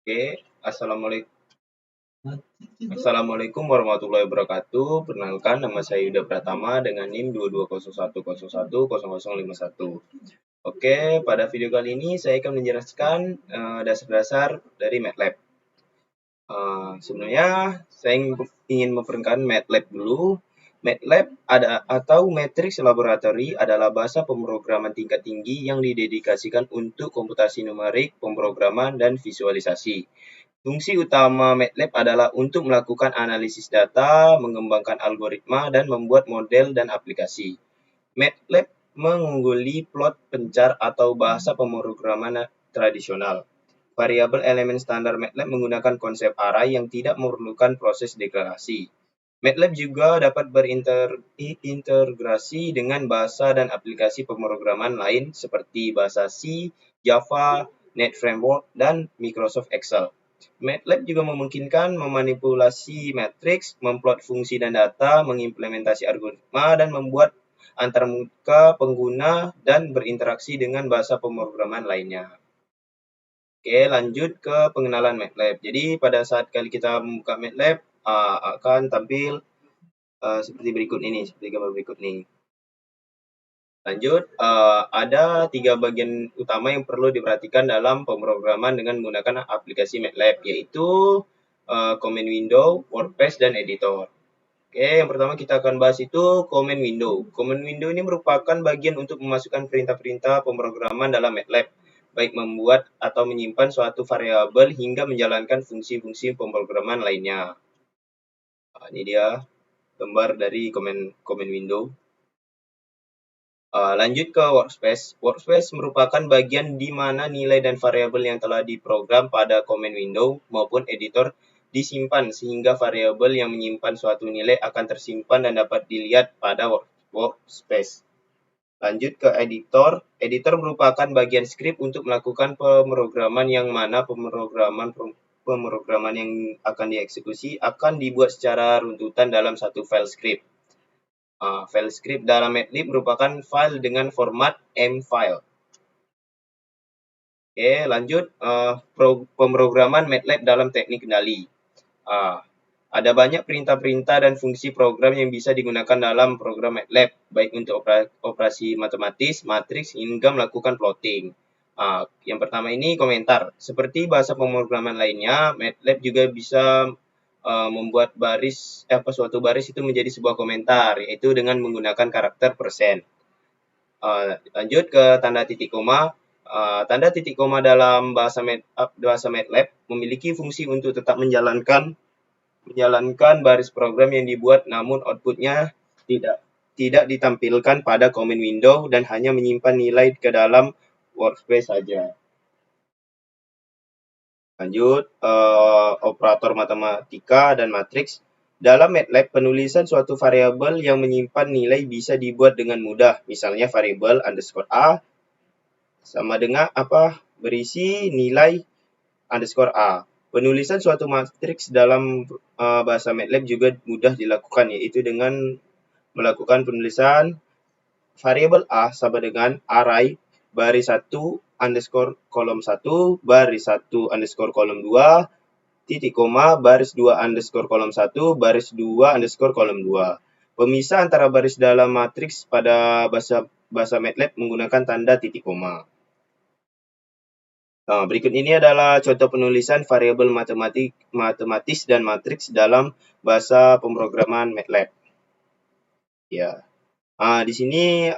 Oke, Assalamualaikum warahmatullahi wabarakatuh. Perkenalkan, nama saya Yuda Pratama dengan NIM 2201010051. Oke, pada video kali ini saya akan menjelaskan dasar-dasar dari MATLAB. Sebenarnya saya ingin memperkenalkan MATLAB dulu. MATLAB atau Matrix Laboratory adalah bahasa pemrograman tingkat tinggi yang didedikasikan untuk komputasi numerik, pemrograman, dan visualisasi. Fungsi utama MATLAB adalah untuk melakukan analisis data, mengembangkan algoritma, dan membuat model dan aplikasi. MATLAB mengungguli plot pencar atau bahasa pemrograman tradisional. Variabel elemen standar MATLAB menggunakan konsep array yang tidak memerlukan proses deklarasi. MATLAB juga dapat berintegrasi dengan bahasa dan aplikasi pemrograman lain seperti bahasa C, Java, Net Framework, dan Microsoft Excel. MATLAB juga memungkinkan memanipulasi matriks, memplot fungsi dan data, mengimplementasi algoritma, dan membuat antarmuka pengguna dan berinteraksi dengan bahasa pemrograman lainnya. Oke, lanjut ke pengenalan MATLAB. Jadi pada saat kali kita membuka MATLAB akan tampil seperti berikut ini, seperti gambar berikut ini. Lanjut, ada 3 bagian utama yang perlu diperhatikan dalam pemrograman dengan menggunakan aplikasi MATLAB, yaitu command window, workspace, dan editor. Oke, yang pertama kita akan bahas itu command window. Command window ini merupakan bagian untuk memasukkan perintah-perintah pemrograman dalam MATLAB, baik membuat atau menyimpan suatu variabel hingga menjalankan fungsi-fungsi pemrograman lainnya. Ini dia gambar dari command window. Lanjut ke workspace. Workspace merupakan bagian di mana nilai dan variabel yang telah diprogram pada command window maupun editor disimpan sehingga variabel yang menyimpan suatu nilai akan tersimpan dan dapat dilihat pada workspace. Lanjut ke editor. Editor merupakan bagian script untuk melakukan pemrograman yang mana pemrograman yang akan dieksekusi akan dibuat secara runtutan dalam satu file script. File script dalam MATLAB merupakan file dengan format M-file. Oke, lanjut pemrograman MATLAB dalam teknik kendali. Ada banyak perintah-perintah dan fungsi program yang bisa digunakan dalam program MATLAB, baik untuk operasi matematis, matriks, hingga melakukan plotting. Yang pertama ini komentar. Seperti bahasa pemrograman lainnya, MATLAB juga bisa membuat suatu baris itu menjadi sebuah komentar, yaitu dengan menggunakan karakter persen. Lanjut ke tanda titik koma. Tanda titik koma dalam bahasa MATLAB memiliki fungsi untuk tetap menjalankan baris program yang dibuat, namun outputnya tidak ditampilkan pada command window dan hanya menyimpan nilai ke dalam workspace saja. Lanjut, operator matematika dan matriks. Dalam MATLAB, penulisan suatu variabel yang menyimpan nilai bisa dibuat dengan mudah. Misalnya variabel underscore A sama dengan berisi nilai underscore A. Penulisan suatu matriks dalam bahasa MATLAB juga mudah dilakukan, yaitu dengan melakukan penulisan variabel A sama dengan array baris 1 underscore kolom 1 baris 1 underscore kolom 2 titik koma baris 2 underscore kolom 1 baris 2 underscore kolom 2. Pemisah antara baris dalam matriks pada bahasa MATLAB menggunakan tanda titik koma. Berikut ini adalah contoh penulisan variabel matematis dan matriks dalam bahasa pemrograman MATLAB. Ya. Di sini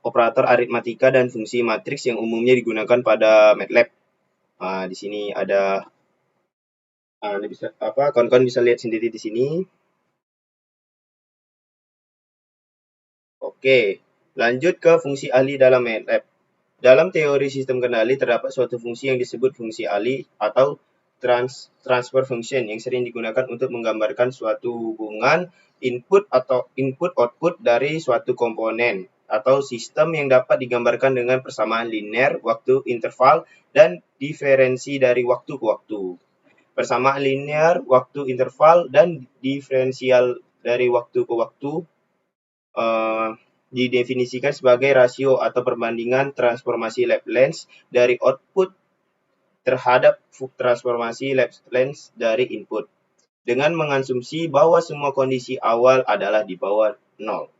operator aritmatika dan fungsi matriks yang umumnya digunakan pada MATLAB. Di sini ada kawan-kawan bisa lihat sendiri di sini. Oke, lanjut ke fungsi ahli dalam MATLAB. Dalam teori sistem kendali terdapat suatu fungsi yang disebut fungsi ahli atau transfer function yang sering digunakan untuk menggambarkan suatu hubungan input atau input-output dari suatu komponen atau sistem yang dapat digambarkan dengan persamaan linear waktu interval dan diferensi dari waktu ke waktu. Persamaan linear waktu interval dan diferensial dari waktu ke waktu didefinisikan sebagai rasio atau perbandingan transformasi Laplace dari output terhadap transformasi lens dari input dengan mengasumsi bahwa semua kondisi awal adalah di bawah 0.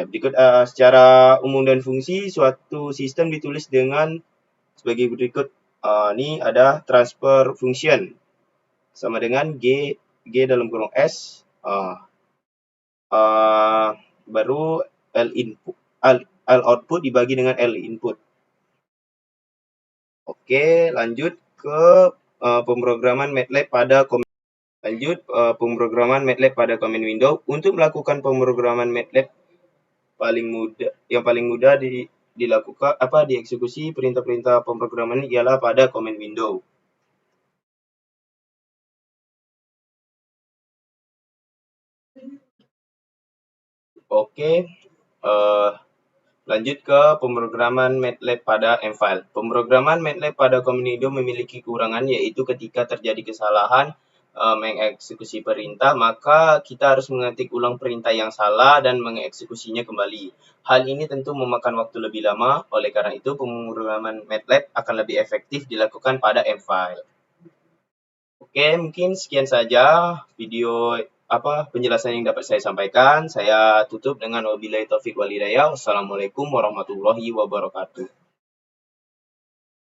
Berikut secara umum dan fungsi suatu sistem ditulis dengan sebagai berikut. Ini ada transfer function sama dengan G dalam kurung S, baru L output dibagi dengan L input. Oke, lanjut ke pemrograman MATLAB pada command window. Untuk melakukan pemrograman MATLAB yang paling mudah dieksekusi perintah-perintah pemrograman ialah pada command window. Oke, lanjut ke pemrograman MATLAB pada M-File. Pemrograman MATLAB pada command window memiliki kekurangan, yaitu ketika terjadi kesalahan mengeksekusi perintah, maka kita harus mengetik ulang perintah yang salah dan mengeksekusinya kembali. Hal ini tentu memakan waktu lebih lama, oleh karena itu pemrograman MATLAB akan lebih efektif dilakukan pada M-File. Oke, mungkin sekian saja video penjelasan yang dapat saya sampaikan. Saya tutup dengan wabillahi taufik wal hidayah. Wassalamualaikum warahmatullahi wabarakatuh.